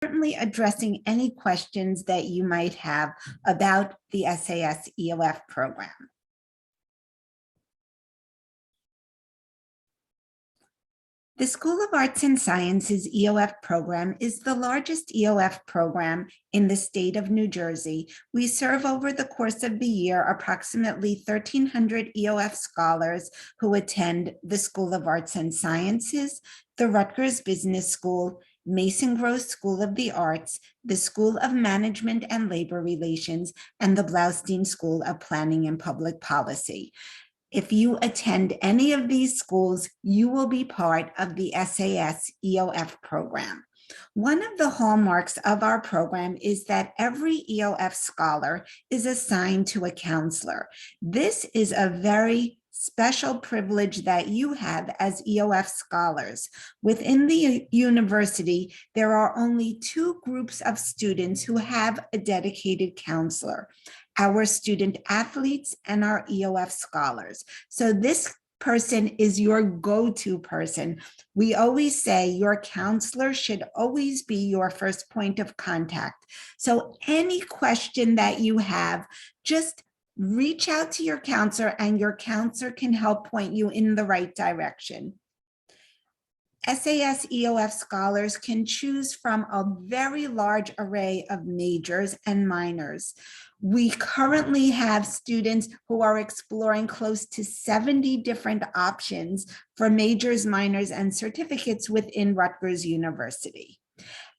certainly addressing any questions that you might have about the SAS EOF program. The School of Arts and Sciences EOF program is the largest EOF program in the state of New Jersey. We serve over the course of the year approximately 1,300 EOF scholars who attend the School of Arts and Sciences, the Rutgers Business School, Mason Gross School of the Arts, the School of Management and Labor Relations, and the Blaustein School of Planning and Public Policy. If you attend any of these schools, you will be part of the SAS EOF program. One of the hallmarks of our program is that every EOF scholar is assigned to a counselor. This is a very special privilege that you have as EOF scholars. Within the university, there are only two groups of students who have a dedicated counselor: our student athletes and our EOF scholars. So this person is your go-to person. We always say your counselor should always be your first point of contact. So any question that you have, just reach out to your counselor and your counselor can help point you in the right direction. SAS EOF scholars can choose from a very large array of majors and minors. We currently have students who are exploring close to 70 different options for majors, minors, and certificates within Rutgers University.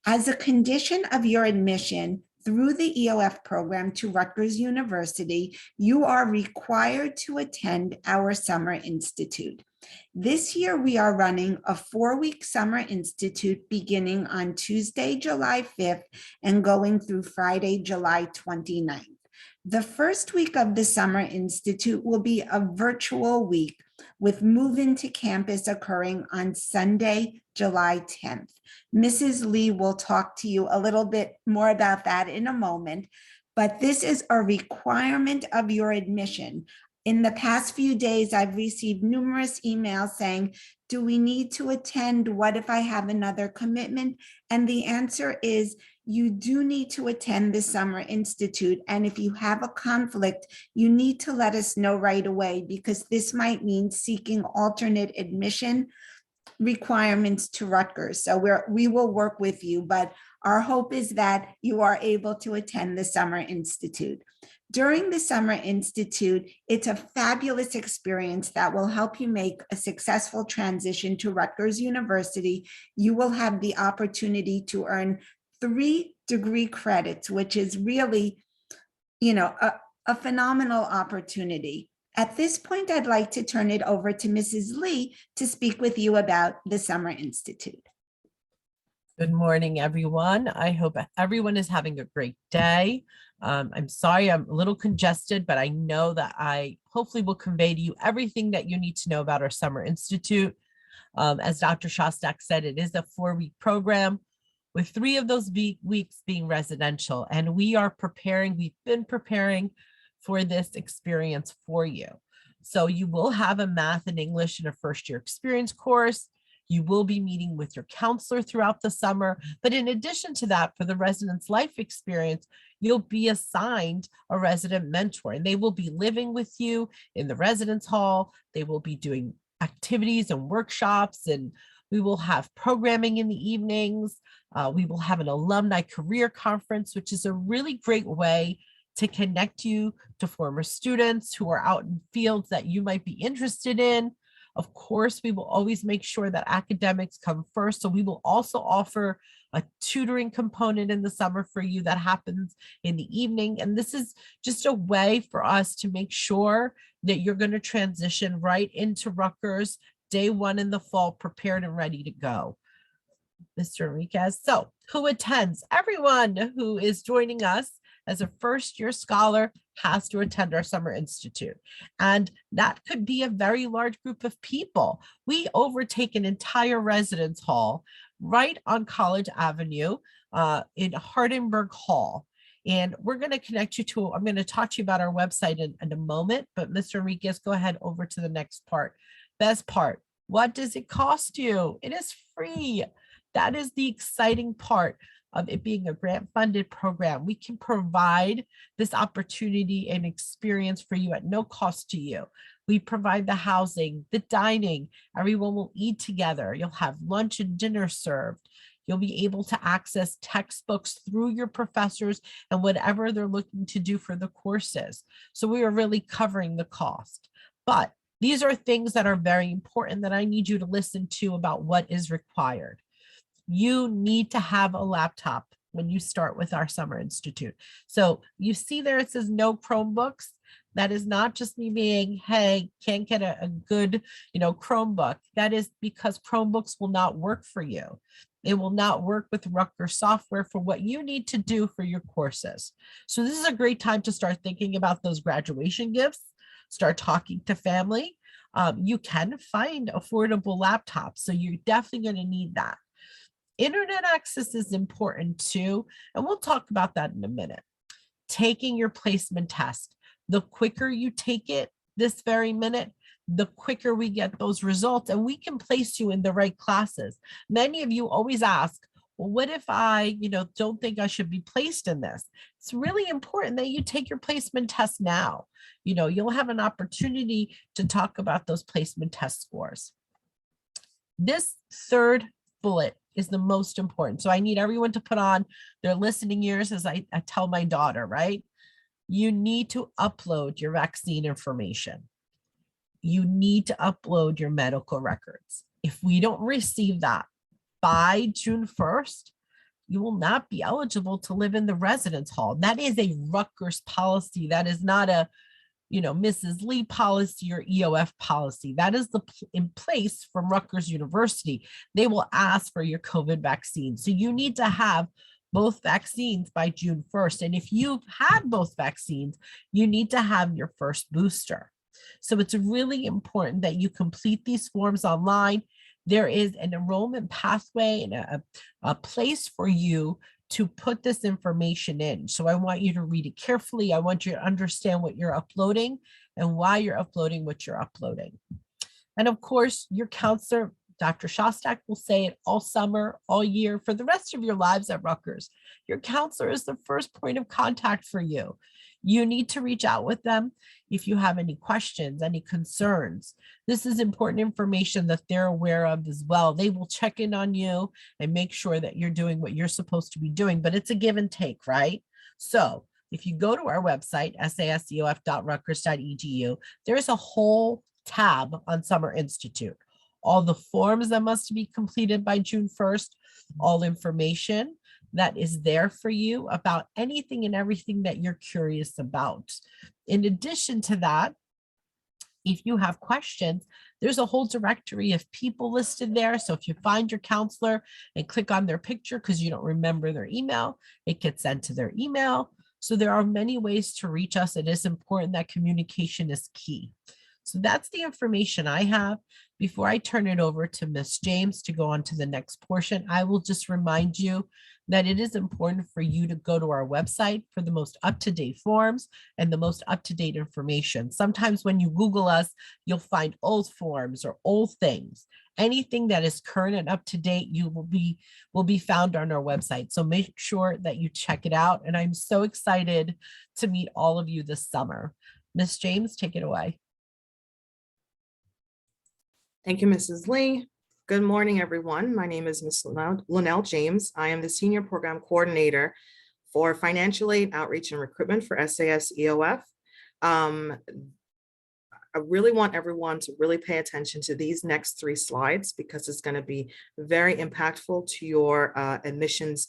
As a condition of your admission through the EOF program to Rutgers University, you are required to attend our Summer Institute. This year, we are running a 4-week Summer Institute beginning on Tuesday, July 5th and going through Friday, July 29th. The first week of the Summer Institute will be a virtual week with move into campus occurring on Sunday, July 10th. Mrs. Lee will talk to you a little bit more about that in a moment, but this is a requirement of your admission. In the past few days, I've received numerous emails saying, do we need to attend? What if I have another commitment? And the answer is, you do need to attend the Summer Institute. And if you have a conflict, you need to let us know right away, because this might mean seeking alternate admission requirements to Rutgers. So we will work with you, but our hope is that you are able to attend the Summer Institute. During the Summer Institute, it's a fabulous experience that will help you make a successful transition to Rutgers University. You will have the opportunity to earn 3 degree credits, which is really, a phenomenal opportunity. At this point, I'd like to turn it over to Mrs. Lee to speak with you about the Summer Institute. Good morning, everyone. I hope everyone is having a great day. I'm sorry I'm a little congested, but I know that I hopefully will convey to you everything that you need to know about our Summer Institute. As Dr. Shostak said, it is a 4-week program with 3 of those weeks being residential. And we've been preparing for this experience for you. So you will have a math and English in a first-year experience course. You will be meeting with your counselor throughout the summer. But in addition to that, for the residence life experience, you'll be assigned a resident mentor, and they will be living with you in the residence hall. They will be doing activities and workshops, and we will have programming in the evenings. We will have an alumni career conference, which is a really great way to connect you to former students who are out in fields that you might be interested in. Of course, we will always make sure that academics come first. So we will also offer a tutoring component in the summer for you that happens in the evening. And this is just a way for us to make sure that you're going to transition right into Rutgers day 1 in the fall, prepared and ready to go. Mr. Enriquez. So who attends? Everyone who is joining us as a first-year scholar has to attend our Summer Institute. And that could be a very large group of people. We overtake an entire residence hall right on College Avenue in Hardenberg Hall. And we're going to connect you to, I'm going to talk to you about our website in a moment, but Mr. Enriquez, go ahead over to the next part. Best part, what does it cost you? It is free. That is the exciting part. of it being a grant-funded program, we can provide this opportunity and experience for you at no cost to you. We provide the housing, the dining, everyone will eat together. You'll have lunch and dinner served. You'll be able to access textbooks through your professors and whatever they're looking to do for the courses. So we are really covering the cost. But these are things that are very important that I need you to listen to about what is required. You need to have a laptop when you start with our Summer Institute. So you see there, it says no Chromebooks. That is not just me being, hey, can't get a good, Chromebook. That is because Chromebooks will not work for you. It will not work with Rutgers software for what you need to do for your courses. So this is a great time to start thinking about those graduation gifts, start talking to family. You can find affordable laptops, so you're definitely going to need that. Internet access is important too, and we'll talk about that in a minute. Taking your placement test. The quicker you take it this very minute, the quicker we get those results and we can place you in the right classes. Many of you always ask, well, what if I, don't think I should be placed in this? It's really important that you take your placement test now. You'll have an opportunity to talk about those placement test scores. This third bullet is the most important. So I need everyone to put on their listening ears as I tell my daughter, right? You need to upload your vaccine information. You need to upload your medical records. If we don't receive that by June 1st, you will not be eligible to live in the residence hall. That is a Rutgers policy. That is not a Mrs. Lee policy or EOF policy. That is in place from Rutgers University. They will ask for your COVID vaccine. So you need to have both vaccines by June 1st. And if you've had both vaccines, you need to have your first booster. So it's really important that you complete these forms online. There is an enrollment pathway and a place for you to put this information in. So I want you to read it carefully. I want you to understand what you're uploading and why you're uploading what you're uploading. And of course, your counselor, Dr. Shostak, will say it all summer, all year, for the rest of your lives at Rutgers. Your counselor is the first point of contact for you. You need to reach out with them if you have any questions, any concerns. This is important information that they're aware of as well. They will check in on you and make sure that you're doing what you're supposed to be doing, but it's a give and take, right? So if you go to our website, saseof.rutgers.edu, there's a whole tab on Summer Institute. All the forms that must be completed by June 1st, all information that is there for you about anything and everything that you're curious about. In addition to that, if you have questions, there's a whole directory of people listed there. So if you find your counselor and click on their picture because you don't remember their email, it gets sent to their email. So there are many ways to reach us. It is important that communication is key. So that's the information I have. Before I turn it over to Ms. James to go on to the next portion, I will just remind you that it is important for you to go to our website for the most up-to-date forms and the most up-to-date information. Sometimes when you Google us, you'll find old forms or old things. Anything that is current and up-to-date, will be found on our website. So make sure that you check it out. And I'm so excited to meet all of you this summer. Ms. James, take it away. Thank you, Mrs. Lee. Good morning, everyone. My name is Ms. Linnell James. I am the Senior Program Coordinator for Financial Aid, Outreach, and Recruitment for SAS EOF. I really want everyone to really pay attention to these next 3 slides because it's going to be very impactful to your admissions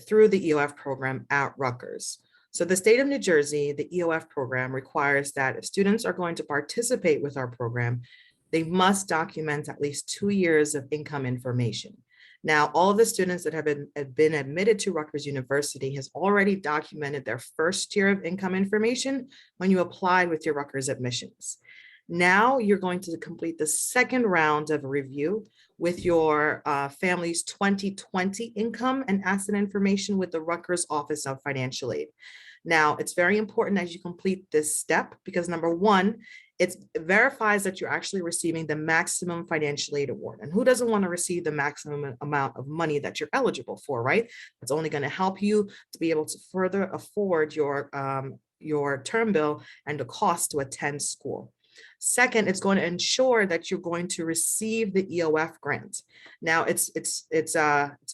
through the EOF program at Rutgers. So the state of New Jersey, the EOF program requires that if students are going to participate with our program, they must document at least 2 years of income information. Now, all of the students that have been admitted to Rutgers University has already documented their first year of income information when you applied with your Rutgers admissions. Now you're going to complete the second round of review with your family's 2020 income and asset information with the Rutgers Office of Financial Aid. Now, it's very important as you complete this step because number 1, It verifies that you're actually receiving the maximum financial aid award. And who doesn't want to receive the maximum amount of money that you're eligible for, right? It's only going to help you to be able to further afford your term bill and the cost to attend school. Second, it's going to ensure that you're going to receive the EOF grant. Now, it's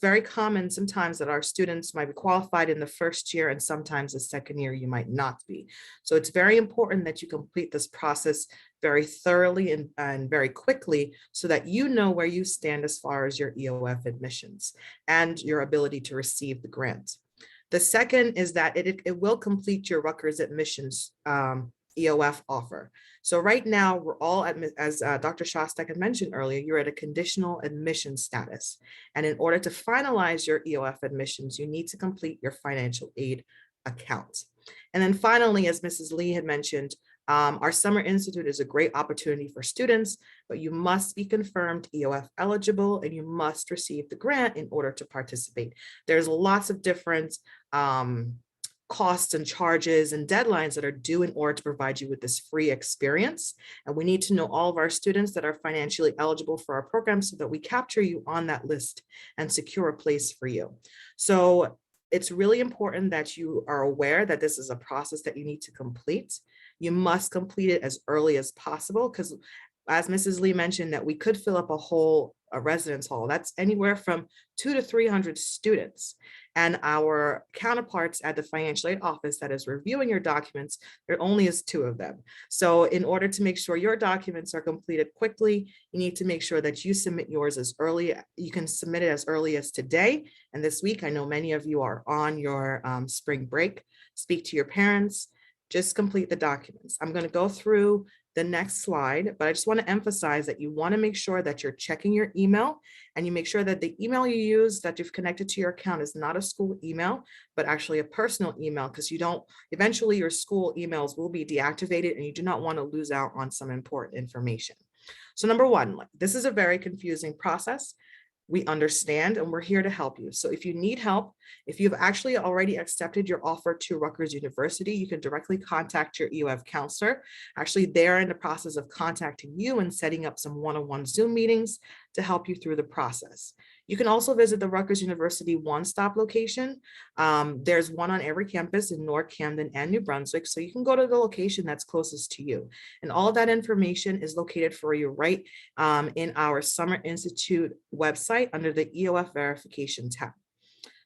very common sometimes that our students might be qualified in the first year, and sometimes the second year you might not be. So it's very important that you complete this process very thoroughly and very quickly so that you know where you stand as far as your EOF admissions and your ability to receive the grant. The second is that it will complete your Rutgers admissions EOF offer. So right now we're all, as Dr. Shostak had mentioned earlier, you're at a conditional admission status. And in order to finalize your EOF admissions, you need to complete your financial aid account. And then finally, as Mrs. Lee had mentioned, our Summer Institute is a great opportunity for students, but you must be confirmed EOF eligible and you must receive the grant in order to participate. There's lots of different costs and charges and deadlines that are due in order to provide you with this free experience. And we need to know all of our students that are financially eligible for our program so that we capture you on that list and secure a place for you. So it's really important that you are aware that this is a process that you need to complete. You must complete it as early as possible because, as Mrs. Lee mentioned, that we could fill up a residence hall. That's anywhere from 200 to 300 students. And our counterparts at the financial aid office that is reviewing your documents, there only is 2 of them. So in order to make sure your documents are completed quickly, you need to make sure that you submit yours as early. You can submit it as early as today and this week. I know many of you are on your spring break. Speak to your parents. Just complete the documents. I'm going to go through the next slide, but I just want to emphasize that you want to make sure that you're checking your email and you make sure that the email you use that you've connected to your account is not a school email, but actually a personal email, because eventually your school emails will be deactivated and you do not want to lose out on some important information. So number one, this is a very confusing process. We understand and we're here to help you. So if you need help, if you've actually already accepted your offer to Rutgers University, you can directly contact your EOF counselor. Actually, they're in the process of contacting you and setting up some one-on-one Zoom meetings to help you through the process. You can also visit the Rutgers University one-stop location. There's one on every campus in North Camden and New Brunswick, so you can go to the location that's closest to you. And all of that information is located for you right in our Summer Institute website under the EOF verification tab.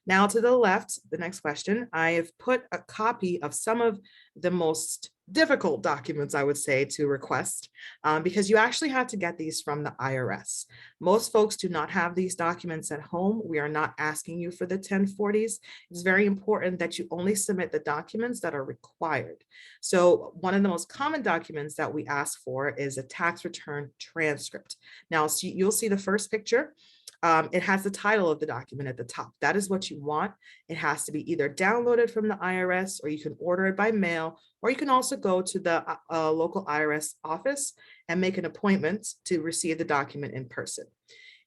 Now to the left, the next question, I have put a copy of some of the most difficult documents, I would say, to request because you actually have to get these from the IRS. Most folks do not have these documents at home. We are not asking you for the 1040s. It's very important that you only submit the documents that are required. So one of the most common documents that we ask for is a tax return transcript. Now, you'll see the first picture. It has the title of the document at the top. That is what you want. It has to be either downloaded from the IRS or you can order it by mail, or you can also go to the local IRS office and make an appointment to receive the document in person.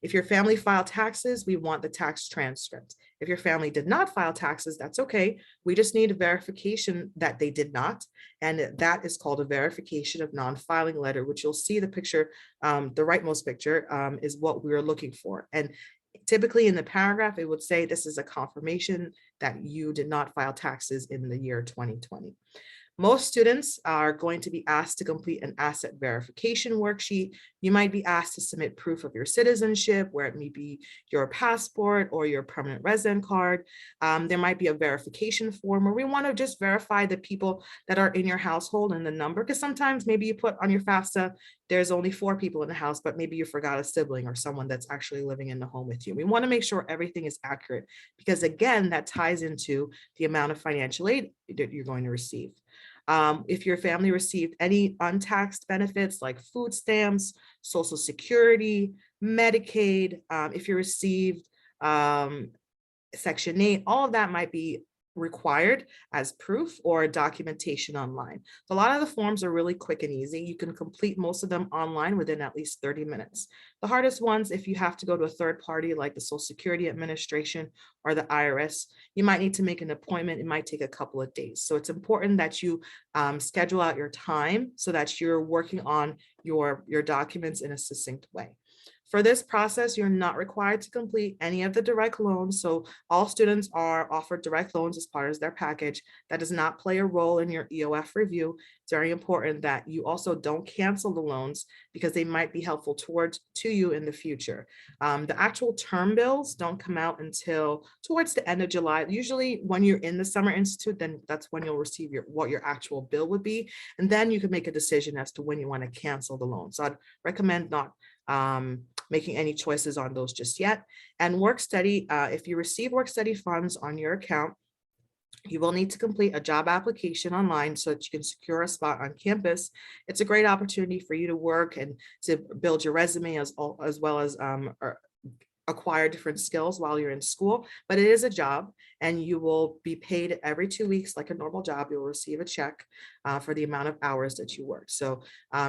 If your family filed taxes, we want the tax transcript. If your family did not file taxes, that's okay. We just need a verification that they did not. And that is called a verification of non-filing letter, which you'll see the picture, the rightmost picture is what we're looking for. And typically in the paragraph, it would say this is a confirmation that you did not file taxes in the year 2020. Most students are going to be asked to complete an asset verification worksheet. You might be asked to submit proof of your citizenship, where it may be your passport or your permanent resident card. There might be a verification form where we want to just verify the people that are in your household and the number, because sometimes maybe you put on your FAFSA, there's only 4 people in the house, but maybe you forgot a sibling or someone that's actually living in the home with you. We want to make sure everything is accurate because, again, that ties into the amount of financial aid that you're going to receive. If your family received any untaxed benefits like food stamps, Social Security, Medicaid, if you received Section 8, all of that might be required as proof or documentation online. So a lot of the forms are really quick and easy. You can complete most of them online within at least 30 minutes. The hardest ones, if you have to go to a third party like the Social Security Administration or the IRS, you might need to make an appointment. It might take a couple of days. So it's important that you schedule out your time so that you're working on your documents in a succinct way. For this process, you're not required to complete any of the direct loans. So all students are offered direct loans as part of their package. That does not play a role in your EOF review. It's very important that you also don't cancel the loans because they might be helpful to you in the future. The actual term bills don't come out until towards the end of July. Usually when you're in the Summer Institute, then that's when you'll receive what your actual bill would be. And then you can make a decision as to when you want to cancel the loan. So I'd recommend not making any choices on those just yet. And work study, if you receive work study funds on your account, you will need to complete a job application online so that you can secure a spot on campus. It's a great opportunity for you to work and to build your resume as well as acquire different skills while you're in school, but it is a job and you will be paid every 2 weeks like a normal job. You'll receive a check for the amount of hours that you work. So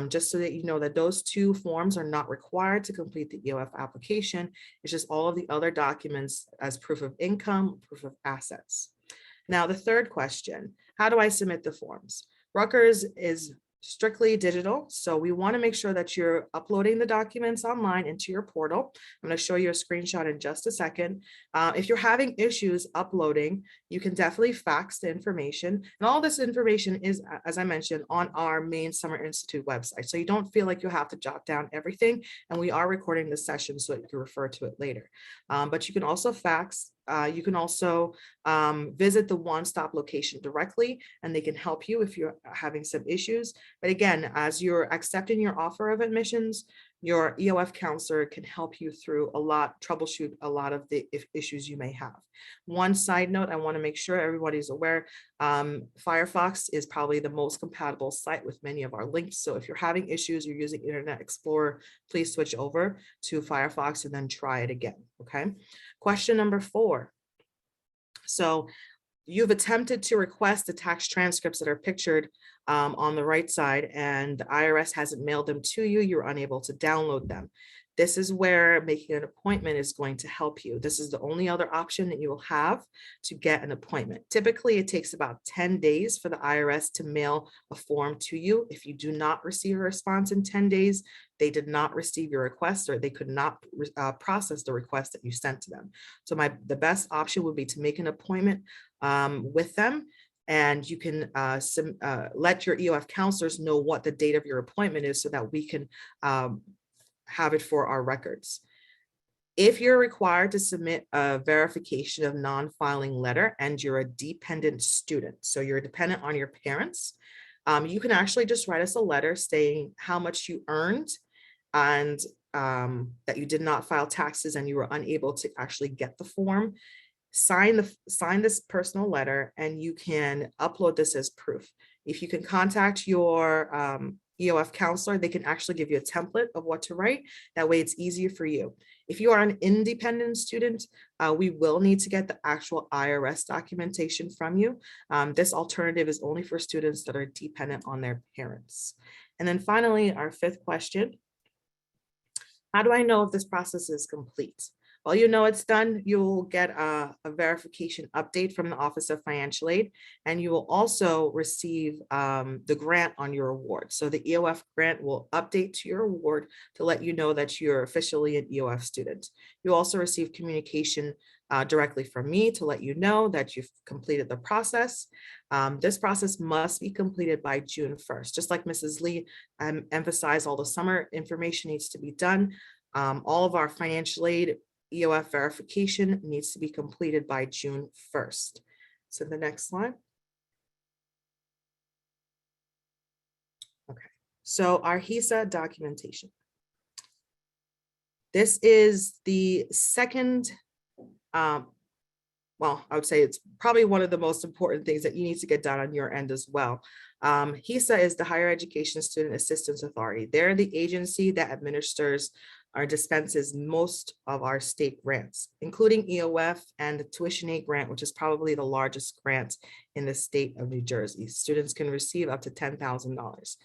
just so that you know that those two forms are not required to complete the EOF application. It's just all of the other documents as proof of income, proof of assets. Now, the third question, how do I submit the forms? Rutgers is strictly digital. So we want to make sure that you're uploading the documents online into your portal. I'm going to show you a screenshot in just a second. If you're having issues uploading, you can definitely fax the information. And all this information is, as I mentioned, on our main Summer Institute website. So you don't feel like you have to jot down everything. And we are recording this session so that you can refer to it later. But you can also fax. You can also visit the one-stop location directly, and they can help you if you're having some issues. But again, as you're accepting your offer of admissions, your EOF counselor can help you troubleshoot a lot of the issues you may have. One side note, I want to make sure everybody's aware, Firefox is probably the most compatible site with many of our links. So if you're having issues, you're using Internet Explorer, please switch over to Firefox and then try it again, okay? Question number 4. So you've attempted to request the tax transcripts that are pictured on the right side, and the IRS hasn't mailed them to you. You're unable to download them. This is where making an appointment is going to help you. This is the only other option that you will have to get an appointment. Typically, it takes about 10 days for the IRS to mail a form to you. If you do not receive a response in 10 days, they did not receive your request, or they could not process the request that you sent to them. So the best option would be to make an appointment with them, and you can let your EOF counselors know what the date of your appointment is so that we can have it for our records. If you're required to submit a verification of non-filing letter and you're a dependent student, so you're dependent on your parents, you can actually just write us a letter saying how much you earned and that you did not file taxes and you were unable to actually get the form. Sign this personal letter and you can upload this as proof. If you can contact your EOF counselor, they can actually give you a template of what to write. That way it's easier for you. If you are an independent student, we will need to get the actual IRS documentation from you. This alternative is only for students that are dependent on their parents. And then finally, our 5th question, how do I know if this process is complete? Well, you know it's done. You'll get a verification update from the Office of Financial Aid, and you will also receive the grant on your award. So the EOF grant will update to your award to let you know that you're officially an EOF student. You'll also receive communication directly from me to let you know that you've completed the process. This process must be completed by June 1st. Just like Mrs. Lee emphasized, all the summer information needs to be done. All of our financial aid EOF verification needs to be completed by June 1st. So the next slide. Okay, so our HESA documentation. This is the second, well, I would say it's probably one of the most important things that you need to get done on your end as well. HESA is the Higher Education Student Assistance Authority. They're the agency that administers dispenses most of our state grants, including EOF and the tuition aid grant, which is probably the largest grant in the state of New Jersey. Students can receive up to $10,000.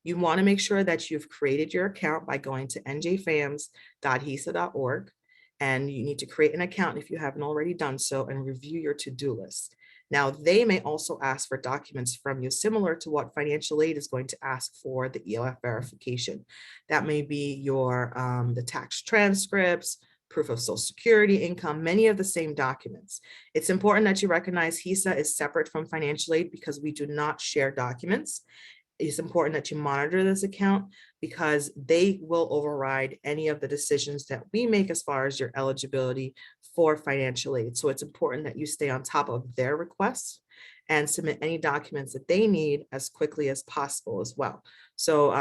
You want to make sure that you've created your account by going to njfams.hisa.org, and you need to create an account if you haven't already done so and review your to-do list. Now, they may also ask for documents from you similar to what financial aid is going to ask for the EOF verification. That may be your the tax transcripts, proof of social security, income, many of the same documents. It's important that you recognize HISA is separate from financial aid because we do not share documents. It's important that you monitor this account because they will override any of the decisions that we make as far as your eligibility for financial aid. So it's important that you stay on top of their requests and submit any documents that they need as quickly as possible as well. So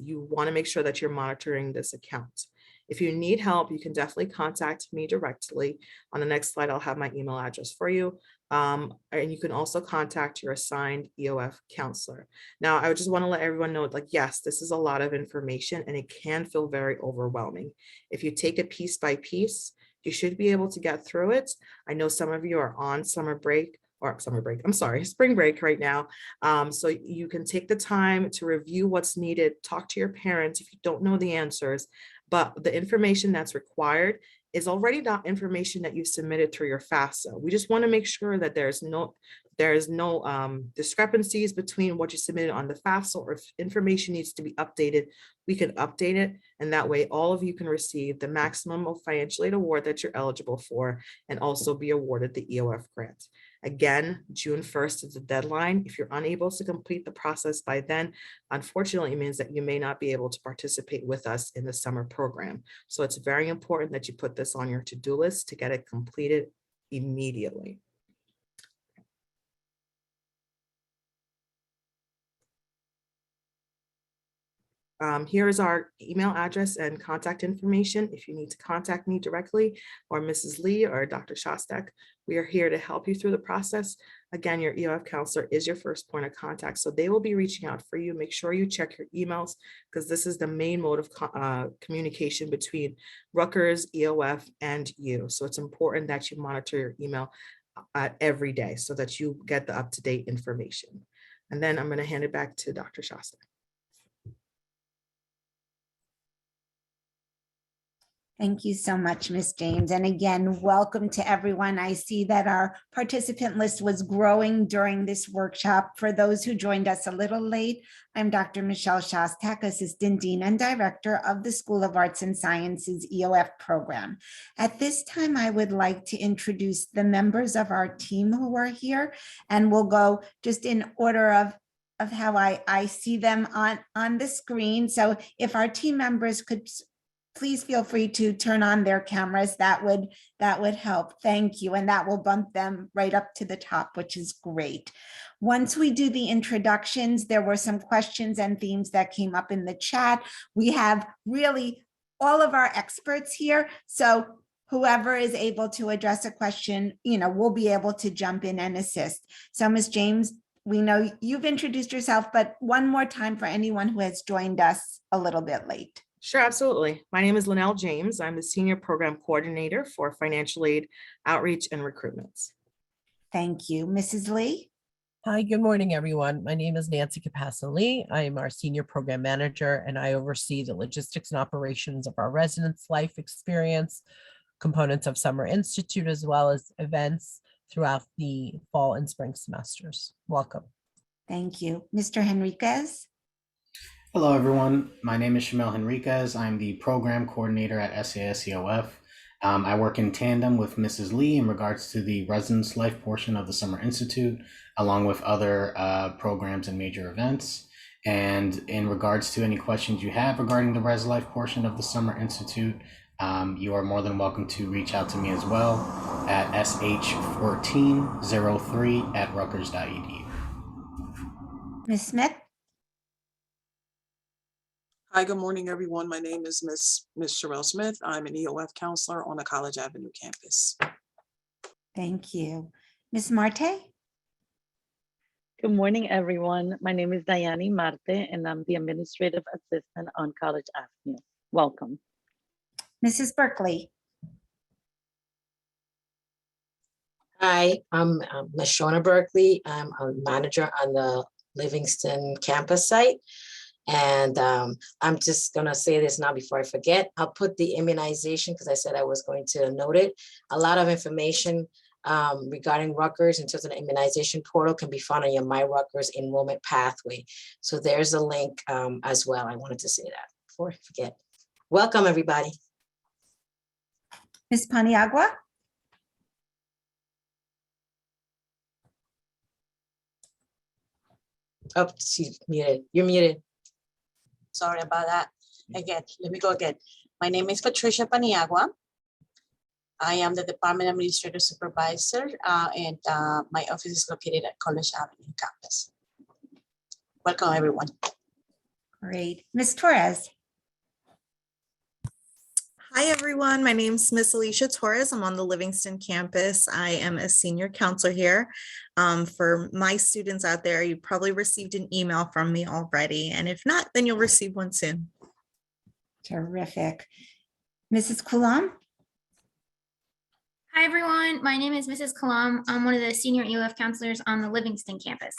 you want to make sure that you're monitoring this account. If you need help, you can definitely contact me directly. On the next slide, I'll have my email address for you. And you can also contact your assigned EOF counselor. Now, I would just want to let everyone know, like, yes, this is a lot of information and it can feel very overwhelming. If you take it piece by piece, you should be able to get through it. I know some of you are on spring break right now. So you can take the time to review what's needed, talk to your parents if you don't know the answers, but the information that's required is already not information that you submitted through your FAFSA. We just want to make sure that there's no discrepancies between what you submitted on the FAFSA, or if information needs to be updated, we can update it. And that way all of you can receive the maximum of financial aid award that you're eligible for and also be awarded the EOF grant. Again, June 1st is the deadline. If you're unable to complete the process by then, unfortunately, it means that you may not be able to participate with us in the summer program. So it's very important that you put this on your to-do list to get it completed immediately. Here is our email address and contact information. If you need to contact me directly or Mrs. Lee or Dr. Shostak, we are here to help you through the process. Again, your EOF counselor is your first point of contact, so they will be reaching out for you. Make sure you check your emails because this is the main mode of communication between Rutgers, EOF, and you. So it's important that you monitor your email every day so that you get the up-to-date information. And then I'm going to hand it back to Dr. Shostak. Thank you so much, Ms. James. And again, welcome to everyone. I see that our participant list was growing during this workshop. For those who joined us a little late, I'm Dr. Michelle Shostak, Assistant Dean and Director of the School of Arts and Sciences EOF program. At this time, I would like to introduce the members of our team who are here, and we'll go just in order of how I see them on the screen. So if our team members could please feel free to turn on their cameras. That would help. Thank you. And that will bump them right up to the top, which is great. Once we do the introductions, there were some questions and themes that came up in the chat. We have really all of our experts here. So whoever is able to address a question, will be able to jump in and assist. So Ms. James, we know you've introduced yourself, but one more time for anyone who has joined us a little bit late. Sure, absolutely. My name is Linnell James. I'm the Senior Program Coordinator for Financial Aid, Outreach, and Recruitments. Thank you. Mrs. Lee? Hi, good morning, everyone. My name is Nancy Capassa Lee. I am our Senior Program Manager, and I oversee the logistics and operations of our residents' life experience, components of Summer Institute, as well as events throughout the fall and spring semesters. Welcome. Thank you. Mr. Henriquez? Hello, everyone. My name is Shamel Henriquez. I'm the program coordinator at SAS EOF. I work in tandem with Mrs. Lee in regards to the Residence Life portion of the Summer Institute, along with other programs and major events. And in regards to any questions you have regarding the Res Life portion of the Summer Institute, you are more than welcome to reach out to me as well at sh1403@rutgers.edu. Ms. Smith? Hi, good morning, everyone. My name is Ms. Sherelle Smith. I'm an EOF counselor on the College Avenue campus. Thank you. Ms. Marte? Good morning, everyone. My name is Diane Marte, and I'm the Administrative Assistant on College Avenue. Welcome. Mrs. Berkeley. Hi, I'm Ms. Shona Berkeley. I'm a manager on the Livingston campus site. And I'm just gonna say this now before I forget. I'll put the immunization because I said I was going to note it. A lot of information regarding Rutgers in terms of the immunization portal can be found on your My Rutgers enrollment pathway. So there's a link as well. I wanted to say that before I forget. Welcome, everybody. Ms. Paniagua. Oh, she's muted. You're muted. Sorry about that. Again, let me go again. My name is Patricia Paniagua. I am the Department Administrator Supervisor, and my office is located at College Avenue campus. Welcome, everyone. Great. Ms. Torres. Hi, everyone. My name is Miss Alicia Torres. I'm on the Livingston campus. I am a senior counselor here. For my students out there, you probably received an email from me already. And if not, then you'll receive one soon. Terrific. Mrs. Kulam. Hi, everyone. My name is Mrs. Kalam. I'm one of the senior EOF counselors on the Livingston campus.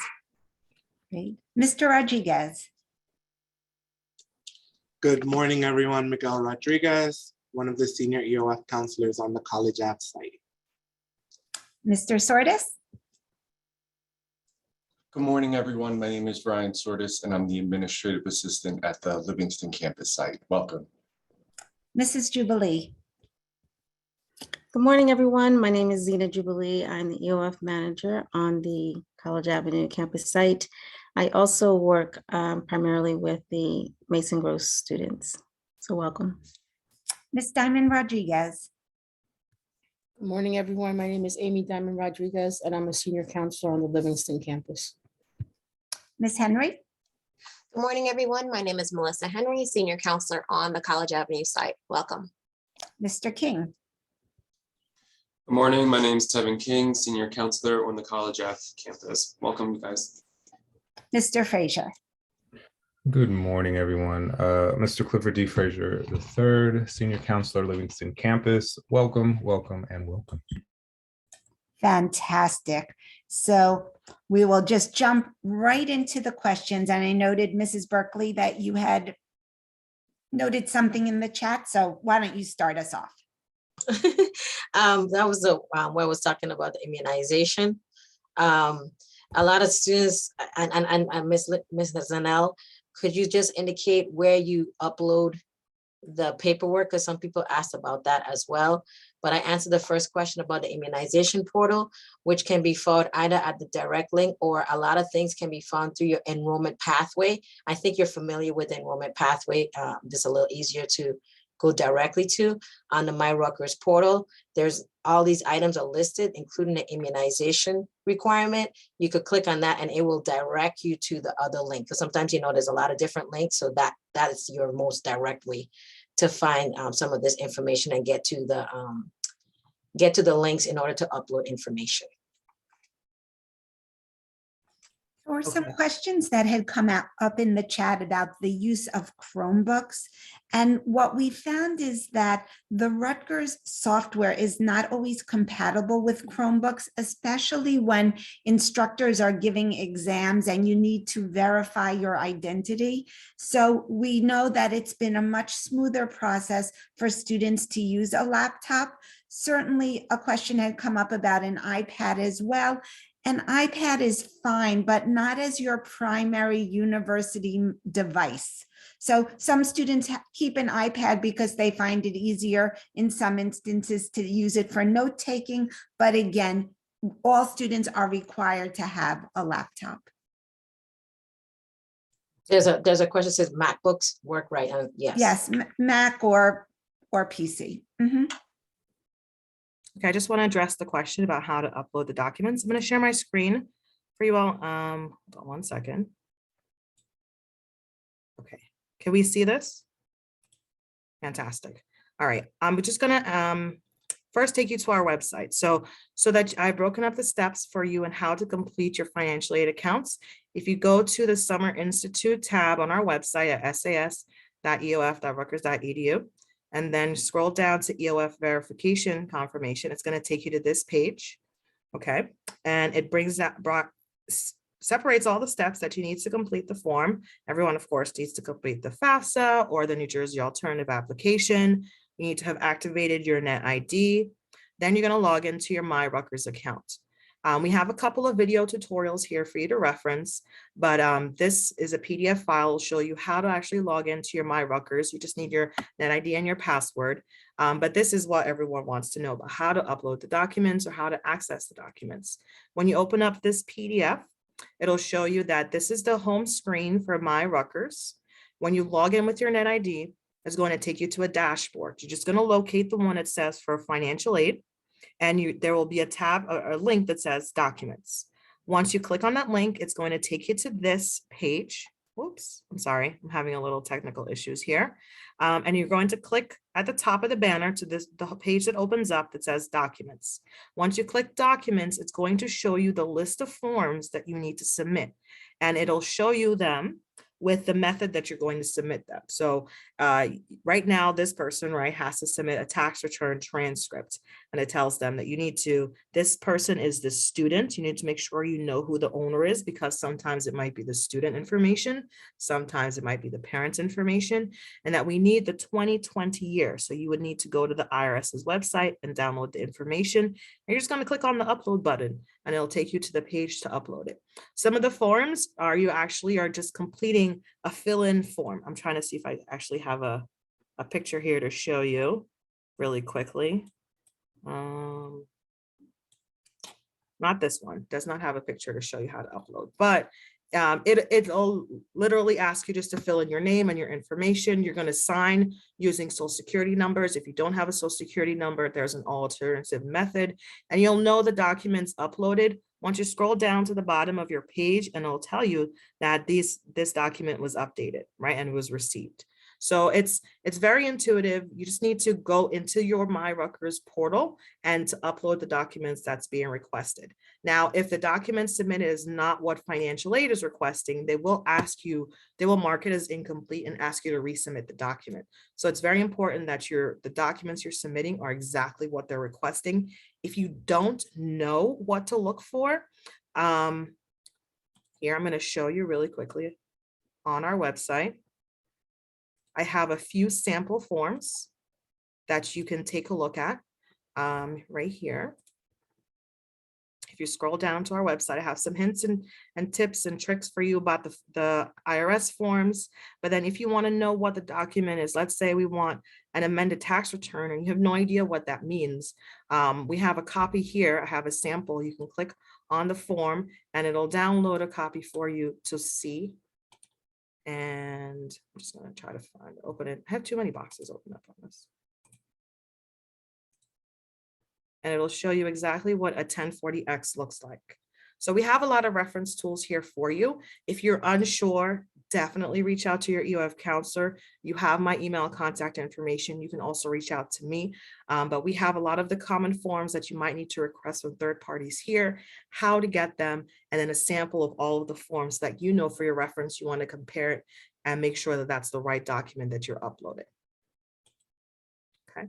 Great. Mr. Rodriguez. Good morning, everyone. Miguel Rodriguez, one of the senior EOF counselors on the College Ave site. Mr. Sortis. Good morning, everyone. My name is Brian Sortis, and I'm the administrative assistant at the Livingston campus site. Welcome. Mrs. Jubilee. Good morning, everyone. My name is Zena Jubilee. I'm the EOF manager on the College Avenue campus site. I also work primarily with the Mason Gross students. So welcome. Ms. Diamond Rodriguez. Good morning, everyone. My name is Amy Diamond Rodriguez, and I'm a senior counselor on the Livingston campus. Ms. Henry. Good morning, everyone. My name is Melissa Henry, senior counselor on the College Avenue site. Welcome. Mr. King. Good morning. My name is Tevin King, senior counselor on the College Ave campus. Welcome, you guys. Mr. Frazier. Good morning, everyone. Mr. Clifford D. Frazier III, Senior Counselor, Livingston Campus. Welcome, welcome, and welcome. Fantastic. So we will just jump right into the questions. And I noted, Mrs. Berkeley, that you had noted something in the chat. So why don't you start us off? That was the where I was talking about the immunization. A lot of students and Ms. Zanel, could you just indicate where you upload the paperwork? Because some people asked about that as well. But I answered the first question about the immunization portal, which can be found either at the direct link or a lot of things can be found through your enrollment pathway. I think you're familiar with the enrollment pathway. Just a little easier to go directly to on the My Rutgers portal. There's all these items are listed, including the immunization requirement. You could click on that and it will direct you to the other link. Because sometimes, there's a lot of different links. So that is your most direct way to find some of this information and get to the links in order to upload information. There were some questions that had come up in the chat about the use of Chromebooks. And what we found is that the Rutgers software is not always compatible with Chromebooks, especially when instructors are giving exams and you need to verify your identity. So we know that it's been a much smoother process for students to use a laptop. Certainly a question had come up about an iPad as well. An iPad is fine, but not as your primary university device. So some students keep an iPad because they find it easier in some instances to use it for note taking. But again, all students are required to have a laptop. There's a question that says MacBooks work right? Yes. Yes, Mac or PC. Mm-hmm. Okay, I just want to address the question about how to upload the documents. I'm going to share my screen for you all. Hold on 1 second. Okay, can we see this? Fantastic. All right, I'm just going to first take you to our website. So that I've broken up the steps for you and how to complete your financial aid accounts. If you go to the Summer Institute tab on our website at sas.eof.rutgers.edu, and then scroll down to EOF verification confirmation. It's going to take you to this page. Okay, and it separates all the steps that you need to complete the form. Everyone, of course, needs to complete the FAFSA or the New Jersey Alternative Application. You need to have activated your net ID. Then you're going to log into your My Rutgers account. We have a couple of video tutorials here for you to reference, but this is a PDF file. It'll show you how to actually log into your My Rutgers. You just need your net ID and your password. But this is what everyone wants to know about, how to upload the documents or how to access the documents. When you open up this PDF, it'll show you that this is the home screen for My Rutgers. When you log in with your net ID, it's going to take you to a dashboard. You're just going to locate the one that says for financial aid. And there will be a tab, a link that says documents. Once you click on that link, it's going to take you to this page. Whoops, I'm sorry, I'm having a little technical issues here. And you're going to click at the top of the banner to the page that opens up that says documents. Once you click documents, it's going to show you the list of forms that you need to submit. And it'll show you them with the method that you're going to submit them. So right now, this person, right, has to submit a tax return transcript. And it tells them that you need to, this person is the student. You need to make sure you know who the owner is, because sometimes it might be the student information. Sometimes it might be the parent's information, and that we need the 2020 year. So you would need to go to the IRS's website and download the information. And you're just going to click on the upload button and it'll take you to the page to upload it. Some of the forms are you actually are just completing a fill-in form. I'm trying to see if I actually have a picture here to show you really quickly. Not this one, does not have a picture to show you how to upload, but it'll literally ask you just to fill in your name and your information. You're going to sign using social security numbers. If you don't have a social security number, there's an alternative method, and you'll know the documents uploaded once you scroll down to the bottom of your page, and it'll tell you that this document was updated, right, and was received. So it's very intuitive. You just need to go into your My Rutgers portal and to upload the documents that's being requested. Now, if the document submitted is not what financial aid is requesting, they will ask you, they will mark it as incomplete and ask you to resubmit the document. So it's very important that the documents you're submitting are exactly what they're requesting. If you don't know what to look for, here I'm going to show you really quickly on our website. I have a few sample forms that you can take a look at right here. If you scroll down to our website, I have some hints and tips and tricks for you about the IRS forms. But then if you want to know what the document is, let's say we want an amended tax return and you have no idea what that means. We have a copy here. I have a sample. You can click on the form and it'll download a copy for you to see. And I'm just going to try to open it. I have too many boxes open up on this. And it'll show you exactly what a 1040X looks like. So we have a lot of reference tools here for you. If you're unsure, definitely reach out to your EOF counselor. You have my email contact information. You can also reach out to me. But we have a lot of the common forms that you might need to request from third parties here, how to get them, and then a sample of all of the forms that you know for your reference. You want to compare it and make sure that that's the right document that you're uploading. Okay.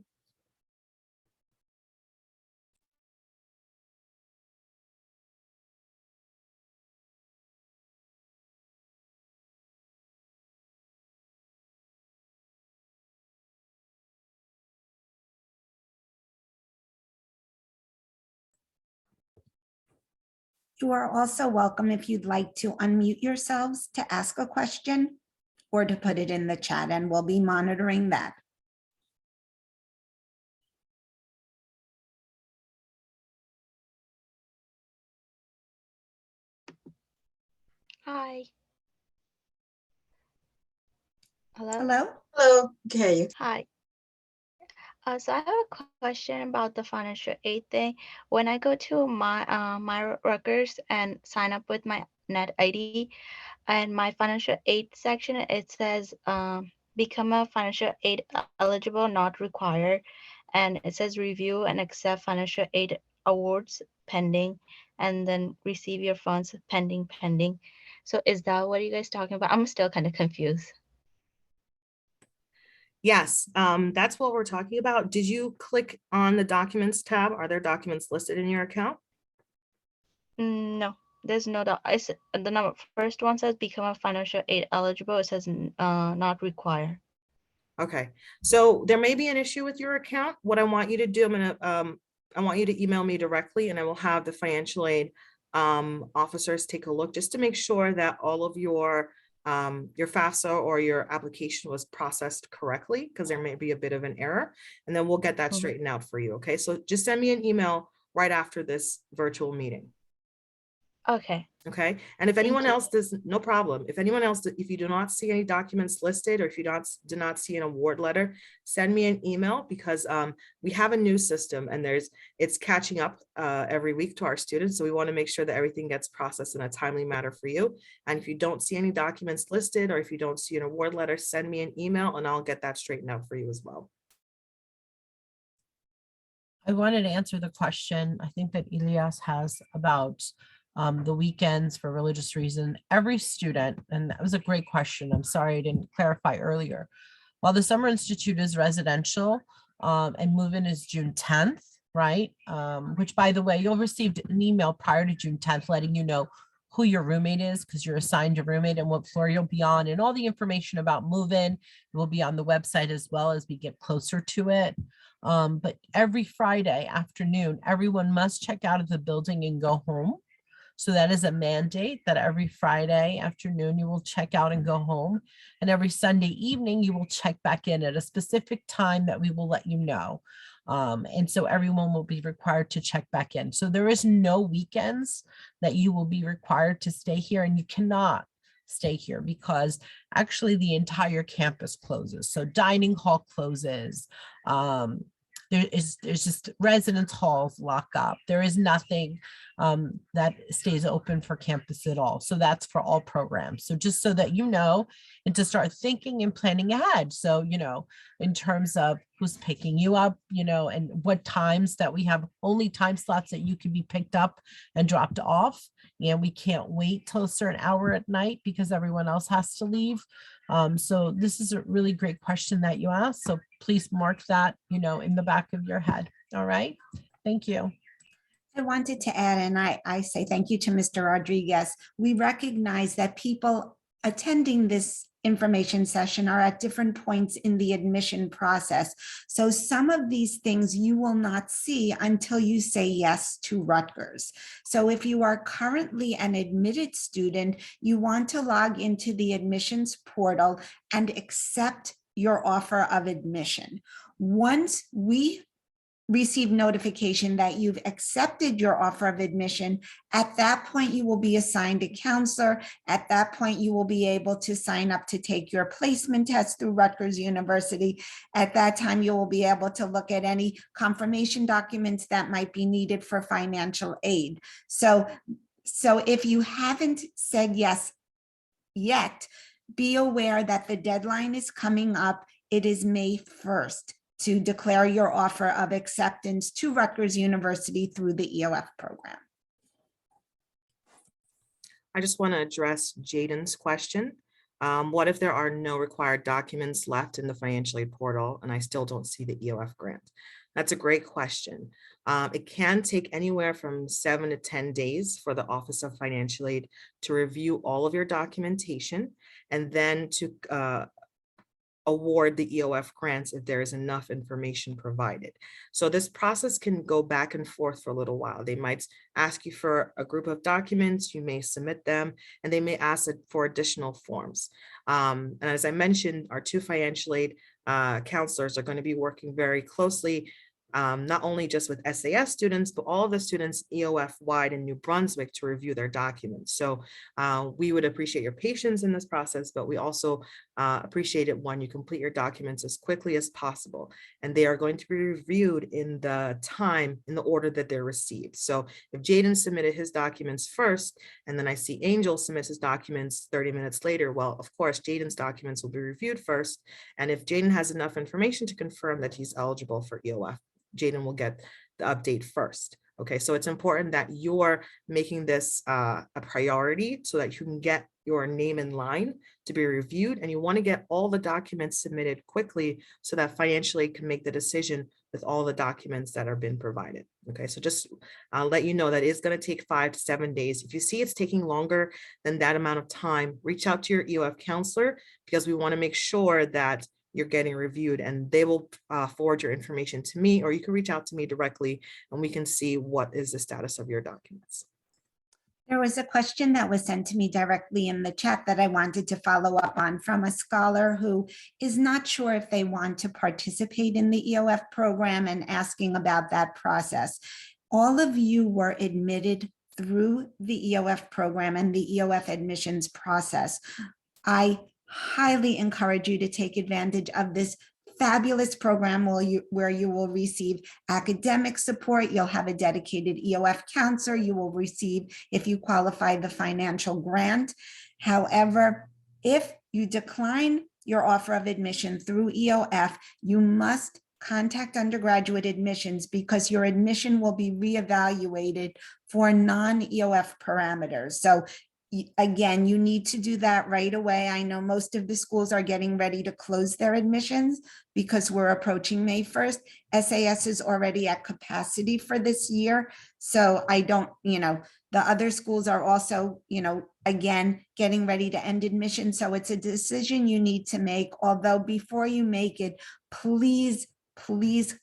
You are also welcome if you'd like to unmute yourselves to ask a question or to put it in the chat, and we'll be monitoring that. Hi. Hello? Hello? Hello, okay. Hi. So I have a question about the financial aid thing. When I go to my Rutgers and sign up with my net ID and my financial aid section, it says become a financial aid eligible, not required. And it says review and accept financial aid awards pending, and then receive your funds pending. So is that what you guys talking about? I'm still kind of confused. Yes, that's what we're talking about. Did you click on the documents tab? Are there documents listed in your account? No, there's no doubt. The number first one says become a financial aid eligible. It says not require. Okay, so there may be an issue with your account. What I want you to do, I want you to email me directly, and I will have the financial aid officers take a look just to make sure that all of your FAFSA or your application was processed correctly, because there may be a bit of an error, and then we'll get that straightened out for you. Okay, so just send me an email right after this virtual meeting. Okay. Okay, and if anyone else does, no problem. If anyone else, if you do not see any documents listed, or if you do not see an award letter, send me an email, because we have a new system, and it's catching up every week to our students. So we want to make sure that everything gets processed in a timely manner for you. And if you don't see any documents listed, or if you don't see an award letter, send me an email and I'll get that straightened out for you as well. I wanted to answer the question I think that Elias has about the weekends for religious reason. Every student, and that was a great question. I'm sorry I didn't clarify earlier. While the Summer Institute is residential and move-in is June 10th, right? Which, by the way, you'll receive an email prior to June 10th letting you know who your roommate is, because you're assigned a roommate and what floor you'll be on, and all the information about move-in will be on the website as well as we get closer to it. But every Friday afternoon, everyone must check out of the building and go home. So that is a mandate that every Friday afternoon you will check out and go home. And every Sunday evening you will check back in at a specific time that we will let you know. And so everyone will be required to check back in. So there is no weekends that you will be required to stay here, and you cannot stay here because actually the entire campus closes. So dining hall closes. There's just residence halls lock up. There is nothing that stays open for campus at all. So that's for all programs. So just so that you know, and to start thinking and planning ahead. So, you know, in terms of who's picking you up, you know, and what times that we have only time slots that you can be picked up and dropped off. And we can't wait till a certain hour at night because everyone else has to leave. So this is a really great question that you asked. So please mark that, you know, in the back of your head. All right. Thank you. I wanted to add, and I say thank you to Mr. Rodriguez. We recognize that people attending this information session are at different points in the admission process. So some of these things you will not see until you say yes to Rutgers. So if you are currently an admitted student, you want to log into the admissions portal and accept your offer of admission. Once we receive notification that you've accepted your offer of admission, at that point you will be assigned a counselor. At that point you will be able to sign up to take your placement test through Rutgers University. At that time you will be able to look at any confirmation documents that might be needed for financial aid. So if you haven't said yes yet, be aware that the deadline is coming up. It is May 1st. To declare your offer of acceptance to Rutgers University through the EOF program. I just want to address Jaden's question. What if there are no required documents left in the financial aid portal and I still don't see the EOF grant? That's a great question. It can take anywhere from 7 to 10 days for the Office of Financial Aid to review all of your documentation and then to award the EOF grants if there is enough information provided. So this process can go back and forth for a little while. They might ask you for a group of documents, you may submit them, and they may ask for additional forms. And as I mentioned, our 2 financial aid counselors are going to be working very closely, not only just with SAS students, but all of the students EOF wide in New Brunswick to review their documents. So we would appreciate your patience in this process, but we also appreciate it when you complete your documents as quickly as possible. And they are going to be reviewed in the time, in the order that they're received. So if Jaden submitted his documents first, and then I see Angel submits his documents 30 minutes later, well, of course, Jaden's documents will be reviewed first. And if Jaden has enough information to confirm that he's eligible for EOF, Jaden will get the update first. Okay, so it's important that you're making this a priority so that you can get your name in line to be reviewed, and you want to get all the documents submitted quickly so that financial aid can make the decision with all the documents that are been provided. Okay, so just I'll let you know that it's going to take 5 to 7 days. If you see it's taking longer than that amount of time, reach out to your EOF counselor, because we want to make sure that you're getting reviewed, and they will forward your information to me, or you can reach out to me directly and we can see what is the status of your documents. There was a question that was sent to me directly in the chat that I wanted to follow up on from a scholar who is not sure if they want to participate in the EOF program and asking about that process. All of you were admitted through the EOF program and the EOF admissions process. I highly encourage you to take advantage of this fabulous program where you will receive academic support. You'll have a dedicated EOF counselor. You will receive, if you qualify, the financial grant. However, if you decline your offer of admission through EOF, you must contact undergraduate admissions, because your admission will be reevaluated for non-EOF parameters. So again, you need to do that right away. I know most of the schools are getting ready to close their admissions because we're approaching May 1st. SAS is already at capacity for this year. So I don't, the other schools are also, again, getting ready to end admission. So it's a decision you need to make. Although before you make it, please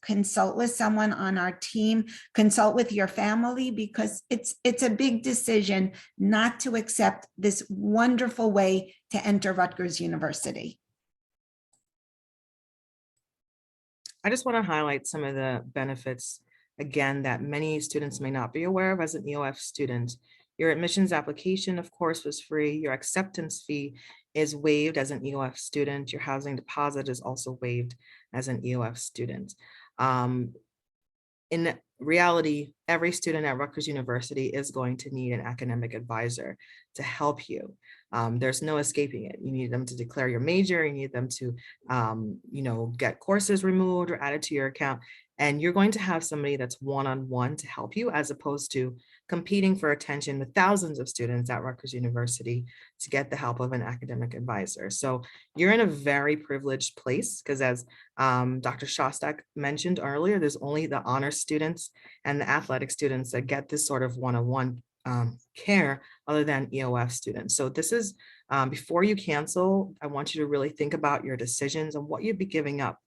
consult with someone on our team, consult with your family, because it's a big decision not to accept this wonderful way to enter Rutgers University. I just want to highlight some of the benefits, again, that many students may not be aware of as an EOF student. Your admissions application, of course, was free. Your acceptance fee is waived as an EOF student. Your housing deposit is also waived as an EOF student. In reality, every student at Rutgers University is going to need an academic advisor to help you. There's no escaping it. You need them to declare your major. You need them to, get courses removed or added to your account. And you're going to have somebody that's one-on-one to help you, as opposed to competing for attention with thousands of students at Rutgers University to get the help of an academic advisor. So you're in a very privileged place, because as Dr. Shostak mentioned earlier, there's only the honor students and the athletic students that get this sort of one-on-one care other than EOF students. So this is, before you cancel, I want you to really think about your decisions and what you'd be giving up.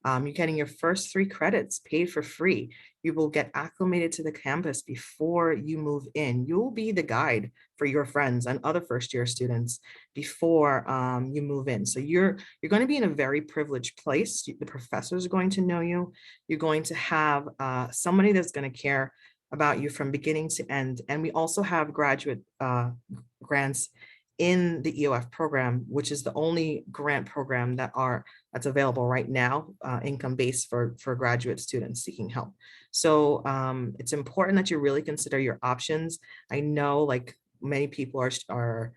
You're getting your first 3 credits paid for free. You will get acclimated to the campus before you move in. You'll be the guide for your friends and other first-year students before you move in. So you're going to be in a very privileged place. The professors are going to know you. You're going to have somebody that's going to care about you from beginning to end. And we also have graduate grants in the EOF program, which is the only grant program that's available right now, income-based for graduate students seeking help. So it's important that you really consider your options. I know, like, many people are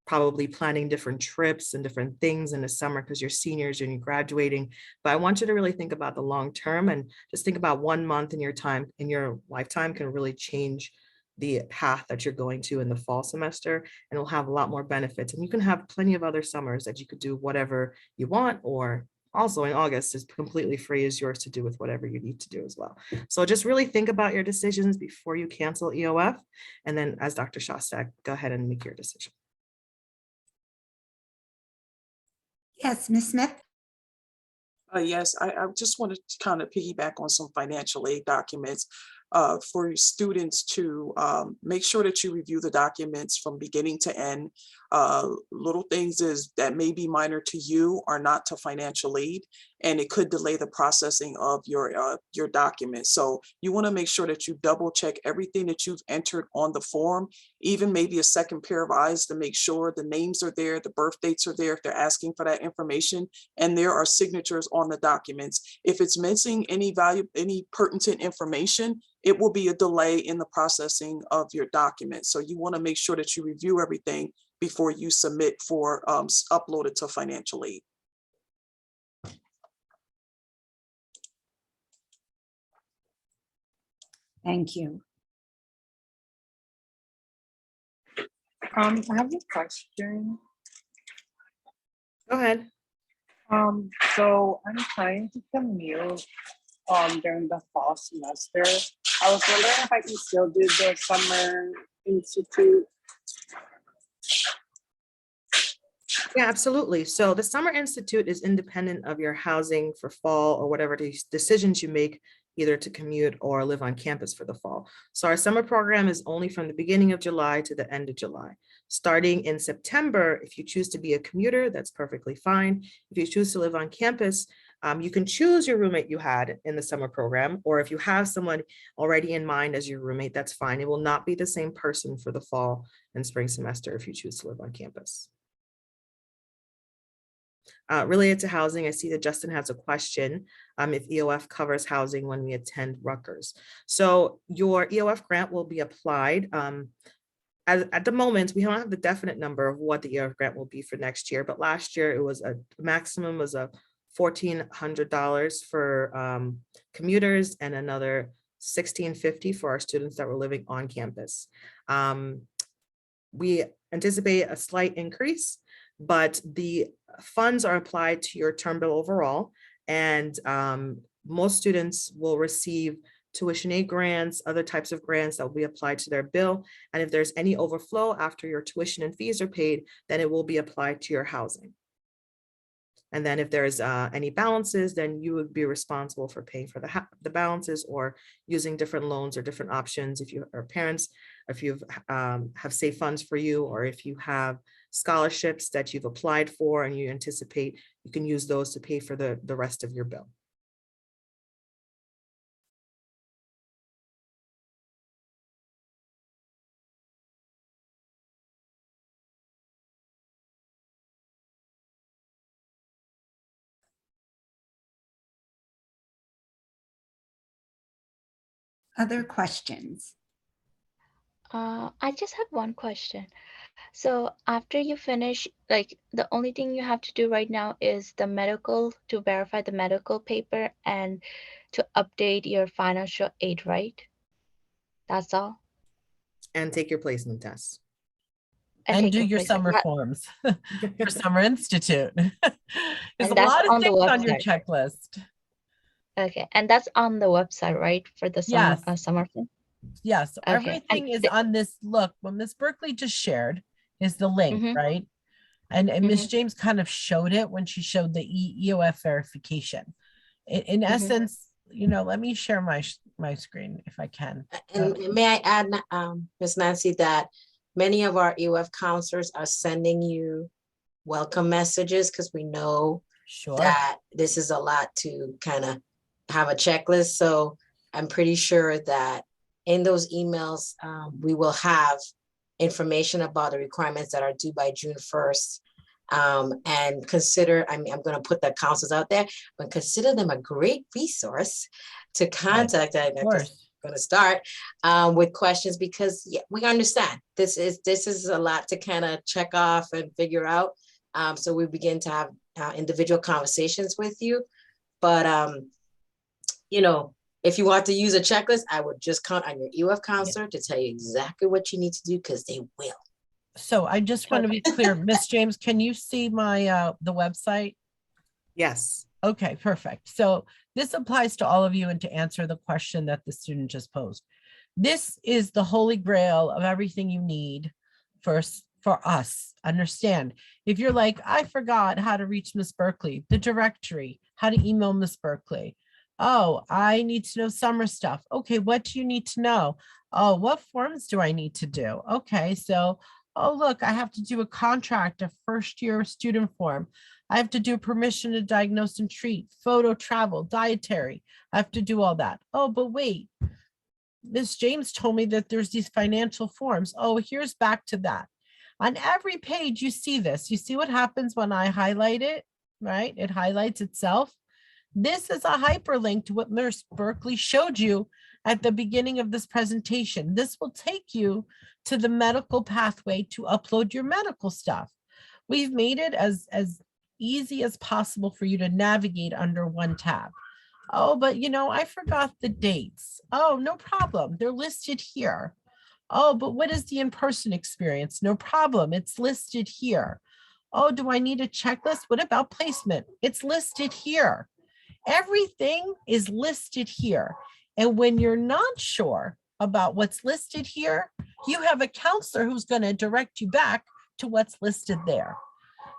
probably planning different trips and different things in the summer because you're seniors and you're graduating, but I want you to really think about the long term, and just think about 1 month in your lifetime can really change the path that you're going to in the fall semester, and it'll have a lot more benefits. And you can have plenty of other summers that you could do whatever you want, or also in August is completely free, is yours to do with whatever you need to do as well. So just really think about your decisions before you cancel EOF. And then, as Dr. Shostak, go ahead and make your decision. Yes, Ms. Smith. Yes, I just wanted to kind of piggyback on some financial aid documents for students to make sure that you review the documents from beginning to end. Little things that may be minor to you are not to financial aid, and it could delay the processing of your documents. So you want to make sure that you double check everything that you've entered on the form, even maybe a second pair of eyes to make sure the names are there, the birth dates are there if they're asking for that information, and there are signatures on the documents. If it's missing any pertinent information, it will be a delay in the processing of your documents. So you want to make sure that you review everything before you submit for upload it to financial aid. Thank you. I have a question. Go ahead. So I'm trying to commute during the fall semester. I was wondering if I can still do the summer institute. Yeah, absolutely. So the Summer Institute is independent of your housing for fall or whatever decisions you make, either to commute or live on campus for the fall. So our summer program is only from the beginning of July to the end of July. Starting in September, if you choose to be a commuter, that's perfectly fine. If you choose to live on campus, you can choose your roommate you had in the summer program, or if you have someone already in mind as your roommate, that's fine. It will not be the same person for the fall and spring semester if you choose to live on campus. Related to housing, I see that Justin has a question if EOF covers housing when we attend Rutgers. So your EOF grant will be applied. At the moment, we don't have the definite number of what the EOF grant will be for next year, but last year it was a maximum was a $1,400 for commuters and another $1,650 for our students that were living on campus. We anticipate a slight increase, but the funds are applied to your term bill overall, and most students will receive tuition aid grants, other types of grants that will be applied to their bill. And if there's any overflow after your tuition and fees are paid, then it will be applied to your housing. And then if there's any balances, then you would be responsible for paying for the balances or using different loans or different options. If you are parents, if you have safe funds for you, or if you have scholarships that you've applied for and you anticipate, you can use those to pay for the rest of your bill. Other questions? I just have one question. So after you finish, like the only thing you have to do right now is the medical, to verify the medical paper and to update your financial aid, right? That's all. And take your placement test. And do your summer forms for Summer Institute. There's a lot of things on your checklist. Okay, and that's on the website, right? For the summer, summer form? Yes, Okay. everything is on this. Look, what Miss Berkeley just shared is the link, right? And Miss James kind of showed it when she showed the EOF verification. In essence, you know, let me share my screen if I can. And may I add, Ms. Nancy, that many of our EOF counselors are sending you welcome messages because we know that this is a lot to kind of have a checklist. So I'm pretty sure that in those emails, we will have information about the requirements that are due by June 1st. And consider, I mean, I'm going to put the counselors out there, but consider them a great resource to contact. I'm just going to start with questions because we understand this is a lot to kind of check off and figure out. So we begin to have individual conversations with you. But, you know, if you want to use a checklist, I would just count on your EOF counselor to tell you exactly what you need to do because they will. So I just want to be clear, Miss James, can you see my the website? Yes. Okay, perfect. So this applies to all of you and to answer the question that the student just posed. This is the holy grail of everything you need for us. Understand, if you're like, I forgot how to reach Miss Berkeley, the directory, how to email Miss Berkeley. Oh, I need to know summer stuff. Okay, what do you need to know? Oh, what forms do I need to do? Okay, so, oh, look, I have to do a contract, a first year student form. I have to do permission to diagnose and treat, photo travel, dietary. I have to do all that. Oh, but wait, Miss James told me that there's these financial forms. Oh, here's back to that. On every page, you see this. You see what happens when I highlight it, right? It highlights itself. This is a hyperlink to what Nurse Berkeley showed you at the beginning of this presentation. This will take you to the medical pathway to upload your medical stuff. We've made it as easy as possible for you to navigate under one tab. Oh, but you know, I forgot the dates. Oh, no problem. They're listed here. Oh, but what is the in-person experience? No problem. It's listed here. Oh, do I need a checklist? What about placement? It's listed here. Everything is listed here. And when you're not sure about what's listed here, you have a counselor who's going to direct you back to what's listed there.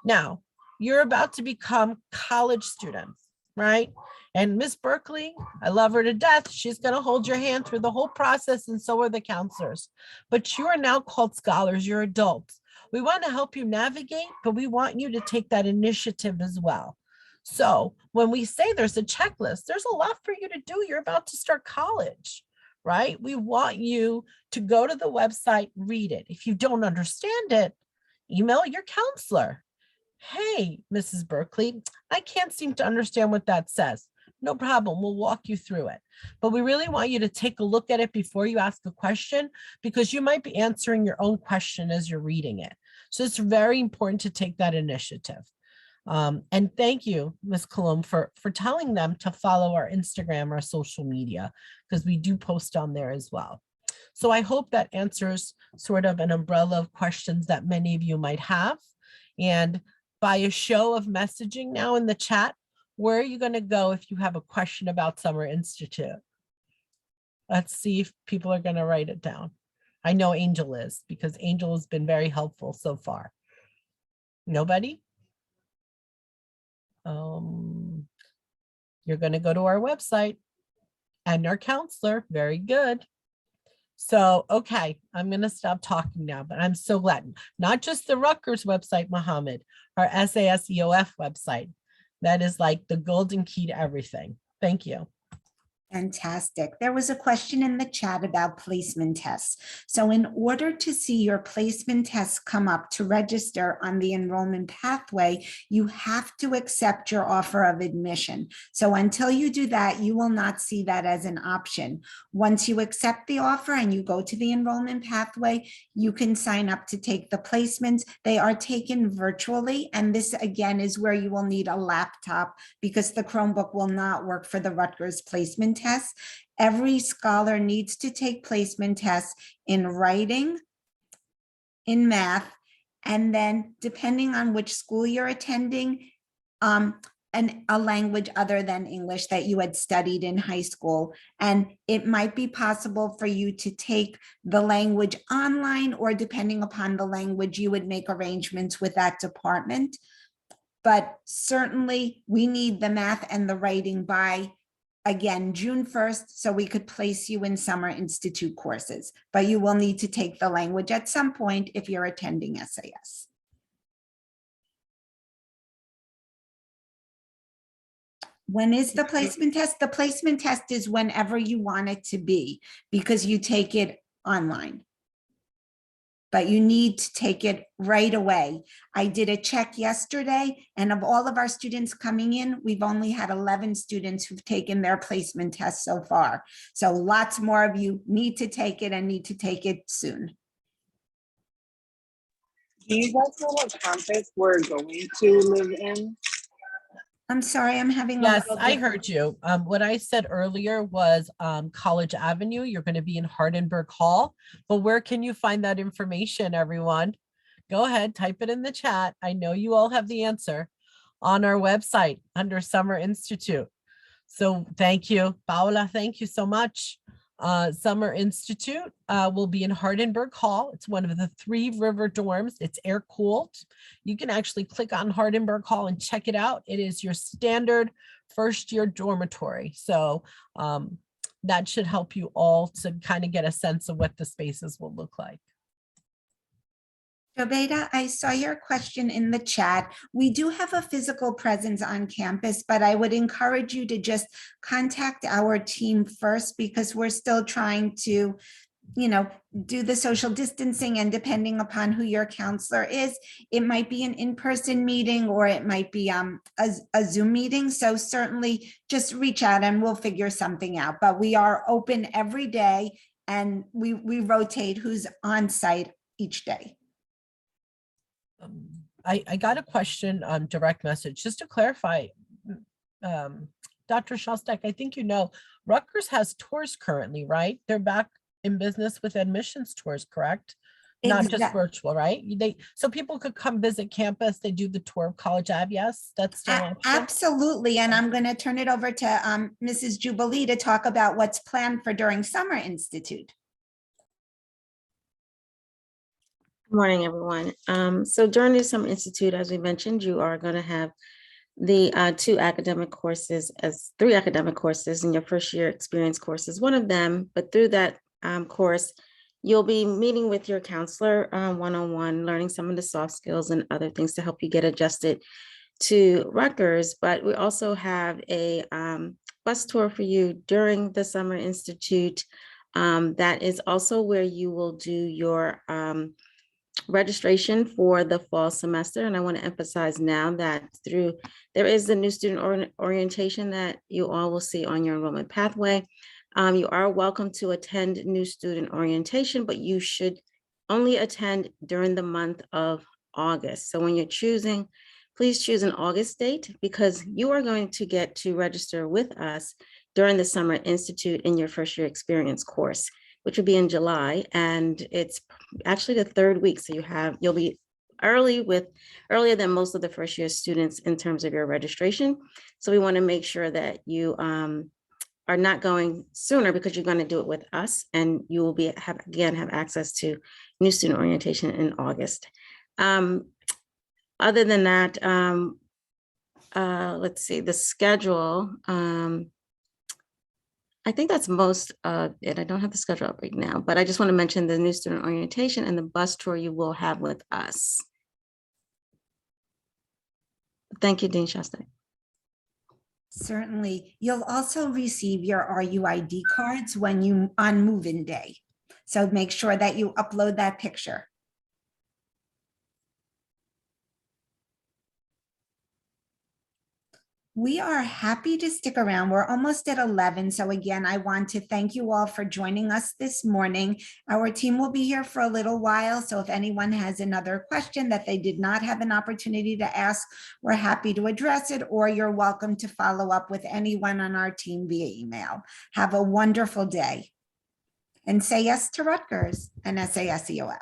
Now, you're about to become college students, right? And Miss Berkeley, I love her to death. She's going to hold your hand through the whole process, and so are the counselors. But you are now called scholars. You're adults. We want to help you navigate, but we want you to take that initiative as well. So when we say there's a checklist, there's a lot for you to do. You're about to start college, right? We want you to go to the website, read it. If you don't understand it, email your counselor. Hey, Mrs. Berkeley, I can't seem to understand what that says. No problem, we'll walk you through it. But we really want you to take a look at it before you ask a question, because you might be answering your own question as you're reading it. So it's very important to take that initiative. And thank you, Ms. Colomb, for telling them to follow our Instagram, our social media, because we do post on there as well. So I hope that answers sort of an umbrella of questions that many of you might have. And by a show of messaging now in the chat, where are you going to go if you have a question about Summer Institute? Let's see if people are going to write it down. I know Angel is, because Angel has been very helpful so far. Nobody? You're going to go to our website and our counselor. Very good. So, okay, I'm going to stop talking now, but I'm so glad. Not just the Rutgers website, Mohammed, our SAS EOF website. That is like the golden key to everything. Thank you. Fantastic. There was a question in the chat about placement tests. So in order to see your placement tests come up to register on the enrollment pathway, you have to accept your offer of admission. So until you do that, you will not see that as an option. Once you accept the offer and you go to the enrollment pathway, you can sign up to take the placements. They are taken virtually. And this again is where you will need a laptop, because the Chromebook will not work for the Rutgers placement tests. Every scholar needs to take placement tests in writing, in math, and then depending on which school you're attending, a language other than English that you had studied in high school. And it might be possible for you to take the language online, or depending upon the language, you would make arrangements with that department. But certainly we need the math and the writing by, again, June 1st, so we could place you in Summer Institute courses, but you will need to take the language at some point if you're attending SAS. When is the placement test? The placement test is whenever you want it to be, because you take it online. But you need to take it right away. I did a check yesterday, and of all of our students coming in, we've only had 11 students who've taken their placement test so far. So lots more of you need to take it and need to take it soon. Do you guys know what campus we're going to live in? I'm sorry, I'm having a Yes, little I heard you. What I said earlier was College Avenue. You're going to be in Hardenberg Hall. But where can you find that information, everyone? Go ahead, type it in the chat. I know you all have the answer on our website under Summer Institute. So thank you, Paula. Thank you so much. Summer Institute will be in Hardenberg Hall. It's one of the 3 river dorms. It's air cooled. You can actually click on Hardenberg Hall and check it out. It is your standard first year dormitory. So that should help you all to kind of get a sense of what the spaces will look like. Jobeda, I saw your question in the chat. We do have a physical presence on campus, but I would encourage you to just contact our team first, because we're still trying to, do the social distancing, and depending upon who your counselor is, it might be an in-person meeting or it might be a Zoom meeting. So certainly just reach out and we'll figure something out. But we are open every day, and we rotate who's on site each day. I got a question on direct message. Just to clarify, Dr. Shostak, I think Rutgers has tours currently, right? They're back in business with admissions tours, correct? Not just Exact- virtual, right? So people could come visit campus, they do the tour of College Ave, yes? That's still an option? Absolutely, and I'm going to turn it over to Mrs. Jubilee to talk about what's planned for during Summer Institute. Good morning, everyone. So during the Summer Institute, as we mentioned, you are going to have the three academic courses in your first year experience courses, one of them, but through that course, you'll be meeting with your counselor one-on-one, learning some of the soft skills and other things to help you get adjusted to Rutgers. But we also have a bus tour for you during the Summer Institute. That is also where you will do your registration for the fall semester. And I want to emphasize now that there is the new student orientation that you all will see on your enrollment pathway. You are welcome to attend new student orientation, but you should only attend during the month of August. So when you're choosing, please choose an August date, because you are going to get to register with us during the Summer Institute in your first year experience course, which will be in July. And it's actually the third week. So you'll be earlier than most of the first year students in terms of your registration. So we want to make sure that you are not going sooner, because you're going to do it with us, and you will have access to new student orientation in August. Other than that, let's see, the schedule. I think that's most of it. I don't have the schedule up right now, but I just want to mention the new student orientation and the bus tour you will have with us. Thank you, Dean Shasta. Certainly. You'll also receive your RUID cards on move-in day. So make sure that you upload that picture. We are happy to stick around. We're almost at 11. So again, I want to thank you all for joining us this morning. Our team will be here for a little while. So if anyone has another question that they did not have an opportunity to ask, we're happy to address it, or you're welcome to follow up with anyone on our team via email. Have a wonderful day. And say yes to Rutgers and SAS EOF.